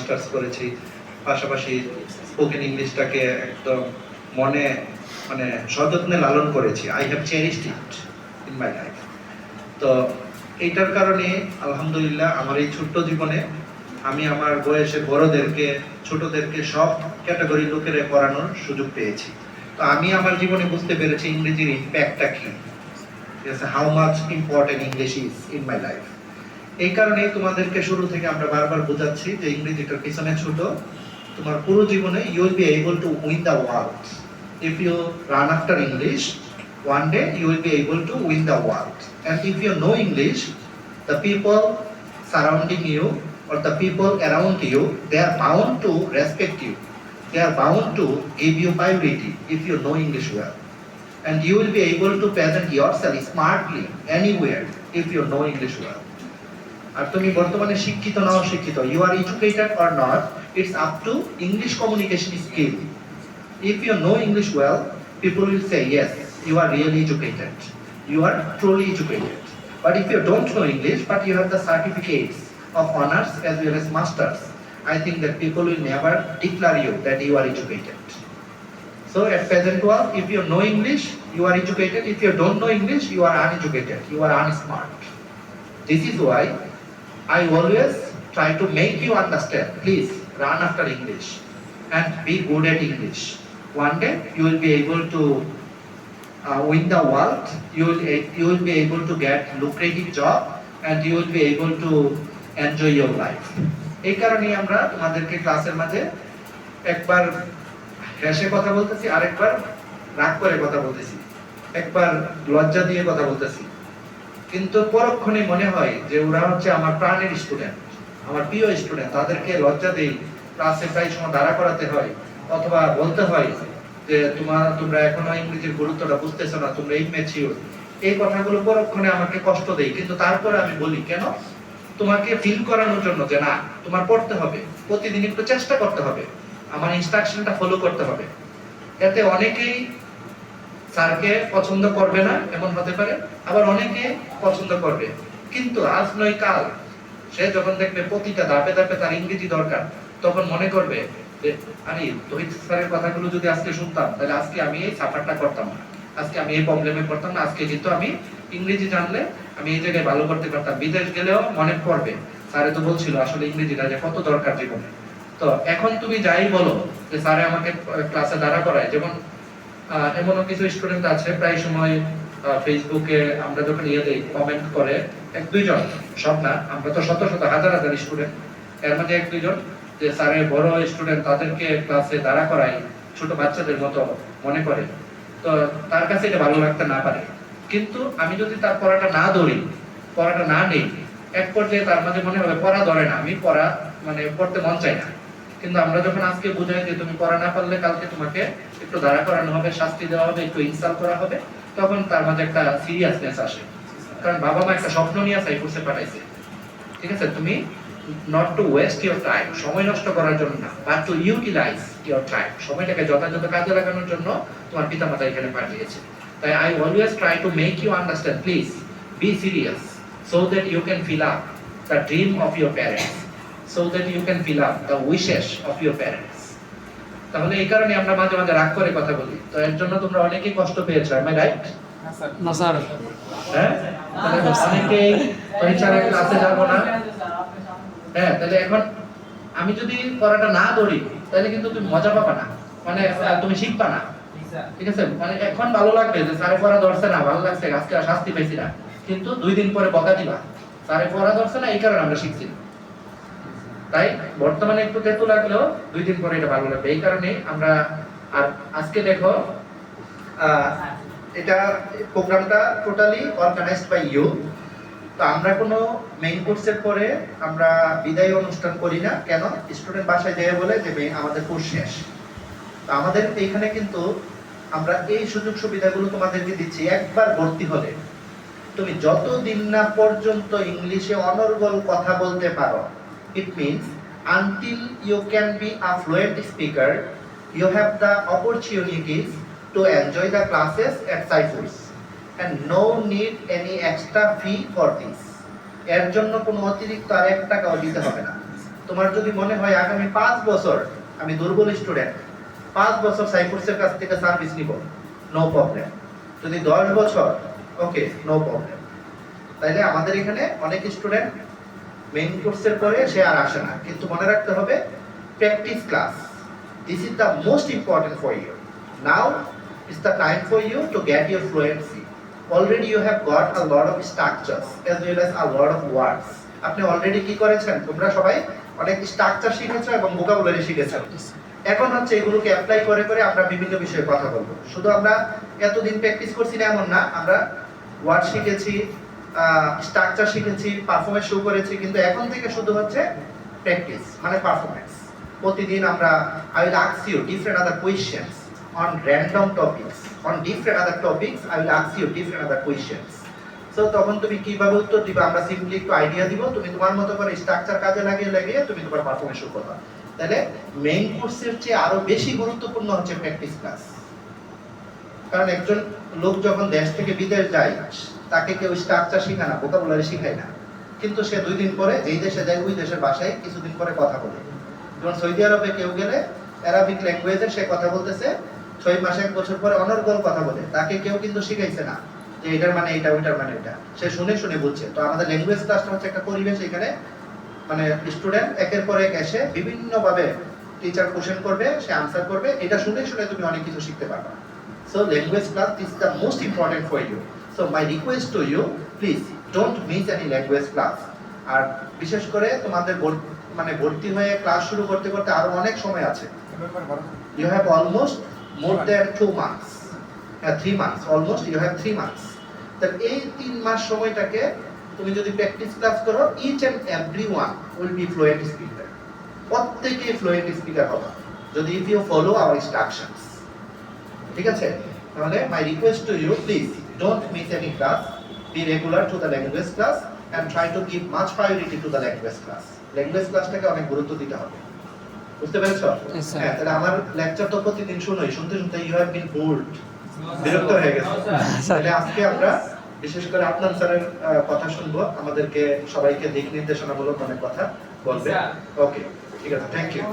Masters করেছি, পাশাপাশি spoken ইংলিশটাকে একদম মনে মানে সযত্নে লালন করেছি। I have cherished it in my life. তো এইটার কারণে আলহামদুলিল্লাহ আমার এই ছোট্ট জীবনে আমি আমার বয়সে বড়দেরকে ছোটদেরকে সব ক্যাটাগরির লোকের পড়ানোর সুযোগ পেয়েছি। তো আমি আমার জীবনে বুঝতে পেরেছি ইংরেজির ইম্প্যাক্টটা কি, how much important English is in my life. এই কারণে তোমাদেরকে শুরু থেকে আমরা বারবার বোঝাচ্ছি যে ইংরেজিটার পিছনে ছোট, তোমার পুরো জীবনে you will be able to win the world. If you run after English, one day you will be able to win the world. And if you know English, the people surrounding you or the people around you, they are bound to respect you. They are bound to give you priority if you know English well. And you will be able to present yourself smartly anywhere if you know English well. আর তুমি বর্তমানে শিক্ষিত না অশিক্ষিত, you are educated or not, it's up to English communication skill. If you know English well, people will say yes, you are really educated, you are truly educated. But if you don't know English but you have the certificates of honors as well as masters, I think that people will never declare you that you are educated. So at present world, if you know English, you are educated. If you don't know English, you are uneducated, you are unsmart. This is why I always try to make you understand, please run after English and be good at English. One day you will be able to win the world, you will be able to get lucrative job and you will be able to enjoy your life. এই কারণেই আমরা তোমাদেরকে ক্লাসের মাঝে একবার হেসে কথা বলতেছি, আরেকবার রাগ করে কথা বলতেছি, একবার লজ্জা দিয়ে কথা বলতেছি, কিন্তু পরক্ষণে মনে হয় যে ওরা হচ্ছে আমার প্রাণের স্টুডেন্ট, আমার প্রিয় স্টুডেন্ট। তাদেরকে লজ্জা দেই, ক্লাসে প্রায় সময় দাঁড়া করাতে হয় অথবা বলতে হয় যে তোমরা এখনো ইংরেজির গুরুত্বটা বুঝতেছো না, তোমরা ইম্যাচিউর। এই কথাগুলো পরক্ষণে আমাকে কষ্ট দেয়, কিন্তু তারপরে আমি বলি কেন, তোমাকে ফিল করানোর জন্য যে না তোমার পড়তে হবে, প্রতিদিন একটু চেষ্টা করতে হবে, আমার ইনস্ট্রাকশনটা ফলো করতে হবে। এতে অনেকেই স্যারকে পছন্দ করবে না এমন হতে পারে, আবার অনেকে পছন্দ করবে, কিন্তু আজ নয় কাল সে যখন দেখবে প্রতিটা ধাপে ধাপে তার ইংরেজি দরকার, তখন মনে করবে যে আরে রোহিত স্যারের কথাগুলো যদি আজকে শুনতাম তাহলে আজকে আমি এই সাফারটা করতাম না, আজকে আমি এই প্রবলেমে পড়তাম না, আজকে কিন্তু আমি ইংরেজি জানলে আমি এই জায়গায় ভালো করতে পারতাম। বিদেশ গেলেও মনে পড়বে স্যারে তো বলছিল আসলে ইংরেজিটা যে কত দরকার জীবনে। তো এখন তুমি যাই বলো যে স্যারে আমাকে ক্লাসে দাঁড়া করায়, যেমন এমনও কিছু স্টুডেন্ট আছে প্রায় সময় ফেসবুকে আমরা যখন দেই কমেন্ট করে এক দুইজন, সব না, আমরা তো শত শত হাজার হাজার স্টুডেন্ট, এর মধ্যে এক দুইজন যে স্যারের বড় স্টুডেন্ট তাদেরকে ক্লাসে দাঁড়া করায় ছোট বাচ্চাদের মতো মনে করে। তো তার কাছে এটা ভালো লাগতে না পারে, কিন্তু আমি যদি তার পড়াটা না ধরি, পড়াটা না নেই, এক পর্যায়ে তার মাঝে মনে হবে পড়া ধরে না, আমি পড়া মানে পড়তে মন চাই না। কিন্তু আমরা যখন আজকে বুঝাই যে তুমি পড়া না পারলে কালকে তোমাকে একটু দাঁড়া করানো হবে, শাস্তি দেওয়া হবে, একটু ইনসাল্ট করা হবে, তখন তার মাঝে একটা সিরিয়াসনেস আসে। কারণ বাবা মা একটা স্বপ্ন নিয়ে সাইফুরসে পাঠাইছে, ঠিক আছে, তুমি not to waste your time, সময় নষ্ট করার জন্য না, but to utilize your time, সময়টাকে যথাযথ কাজে লাগানোর জন্য তোমার পিতামাতা এখানে পাঠিয়েছে। তাই I always try to make you understand, please be serious so that you can fill up the dream of your parents, so that you can fill up the wishes of your parents. তাহলে এই কারণে আমরা মাঝে মাঝে রাগ করে কথা বলি, তো এর জন্য তোমরা অনেকেই কষ্ট পেয়েছো, am I right? না স্যার। হ্যাঁ, তাহলে অনেকেই পরীক্ষার ক্লাসে যাব না। হ্যাঁ, তাহলে এখন আমি যদি পড়াটা না ধরি তাহলে কিন্তু তুমি মজা পাবা না, মানে তুমি শিখবা না, ঠিক আছে। মানে এখন ভালো লাগবে যে স্যারে পড়া ধরছে না, ভালো লাগছে, আজকে শাস্তি পাইছি না, কিন্তু 2 দিন পরে বকা দিবা স্যারে পড়া ধরছে না, এই কারণে আমরা শিখছি না। তাই বর্তমানে একটু তেতো লাগলেও 2 দিন পরে এটা ভালো লাগবে, এই কারণে আমরা। আর আজকে দেখো এটা প্রোগ্রামটা টোটালি অর্গানাইজড বাই ইউ। তো আমরা কোনো মেইন কোর্সের পরে আমরা বিদায় অনুষ্ঠান করি না, কেন, স্টুডেন্ট বাসায় যেয়ে বলে যে আমাদের কোর্স শেষ। তো আমাদের এইখানে কিন্তু আমরা এই সুযোগ সুবিধাগুলো তোমাদেরকে দিচ্ছি। একবার ভর্তি হলে তুমি যতদিন না পর্যন্ত ইংলিশে অনর্গল কথা বলতে পারো, it means until you can be a fluent speaker, you have the opportunities to enjoy the classes at Saifurs and no need any extra fee for this. এর জন্য কোনো অতিরিক্ত আর 1 টাকাও দিতে হবে না। তোমার যদি মনে হয় আগামী 5 বছর আমি দুর্বল স্টুডেন্ট, 5 বছর সাইফোর্সের কাছ থেকে সার্ভিস নিব, নো প্রবলেম। যদি 10 বছর, ওকে, নো প্রবলেম। তাইলে আমাদের এখানে অনেক স্টুডেন্ট মেইন কোর্সের পরে সে আর আসে না, কিন্তু মনে রাখতে হবে practice class, this is the most important for you. Now is the time for you to get your fluency. Already you have got a lot of structures as well as a lot of words. আপনি already কি করেছেন, তোমরা সবাই অনেক structure শিখেছো এবং vocabulary শিখেছো। এখন হচ্ছে এগুলোকে অ্যাপ্লাই করে করে আমরা বিভিন্ন বিষয়ে কথা বলবো। শুধু আমরা এতদিন প্র্যাকটিস করছি না এমন না, আমরা ওয়ার্ড শিখেছি, স্ট্রাকচার শিখেছি, পারফরম্যান্স শো করেছি, কিন্তু এখন থেকে শুধু হচ্ছে প্র্যাকটিস মানে পারফরম্যান্স। প্রতিদিন আমরা I will ask you different other questions on random topics, on different other topics I will ask you different other questions. So তখন তুমি কিভাবে উত্তর দিবা, আমরা সিম্পলি একটু আইডিয়া দিব, তুমি তোমার মতো করে স্ট্রাকচার কাজে লাগিয়ে লাগিয়ে তুমি তোমার পারফরম্যান্স শো করবা। তাহলে মেইন কোর্সের চেয়ে আরো বেশি গুরুত্বপূর্ণ হচ্ছে প্র্যাকটিস ক্লাস। কারণ একজন লোক যখন দেশ থেকে বিদেশ যায়, তাকে কেউ স্ট্রাকচার শেখায় না, ভোকাবুলারি শেখায় না, কিন্তু সে 2 দিন পরে যেই দেশে যায় ওই দেশের ভাষায় কিছুদিন পরে কথা বলে। যেমন সৌদি আরবে কেউ গেলে অ্যারাবিক ল্যাঙ্গুয়েজে সে কথা বলতেছে, 6 মাস 1 বছর পরে অনর্গল কথা বলে, তাকে কেউ কিন্তু শিখাইছে না যে এটার মানে এটা, ওইটার মানে এটা, সে শুনে শুনে বুঝছে। তো আমাদের ল্যাঙ্গুয়েজ ক্লাসটা হচ্ছে একটা পরিবেশ, এখানে মানে স্টুডেন্ট একের পর এক এসে বিভিন্নভাবে টিচার কোশ্চেন করবে, সে আনসার করবে, এটা শুনে শুনে তুমি অনেক কিছু শিখতে পারবে। So language class is the most important for you. So my request to you, please don't miss any language class. আর বিশেষ করে তোমাদের মানে ভর্তি হয়ে ক্লাস শুরু করতে করতে আরো অনেক সময় আছে। You have almost more than 2 months, 3 months, almost you have 3 months. তাহলে এই 3 মাস সময়টাকে তুমি যদি প্র্যাকটিস ক্লাস করো, each and everyone will be fluent speaker. প্রত্যেকই ফ্লুয়েন্ট স্পিকার হবে যদি if you follow our instructions. ঠিক আছে? তাহলে my request to you, please don't miss any class, be regular to the language class and try to give much priority two the language class. Language ক্লাসটাকে অনেক গুরুত্ব দিতে হবে। বুঝতে পেরেছো? হ্যাঁ, তাহলে আমার লেকচার তো প্রতিদিন শুনোই, শুনতে শুনতে ইউ হ্যাভ বিন বোর্ড, বিরক্ত হয়ে গেছে। তাহলে আজকে আমরা বিশেষ করে আপনার স্যারের কথা শুনবো, আমাদেরকে সবাইকে দিক নির্দেশনামূলক অনেক কথা বলবে। ওকে, ঠিক আছে, থ্যাংক ইউ।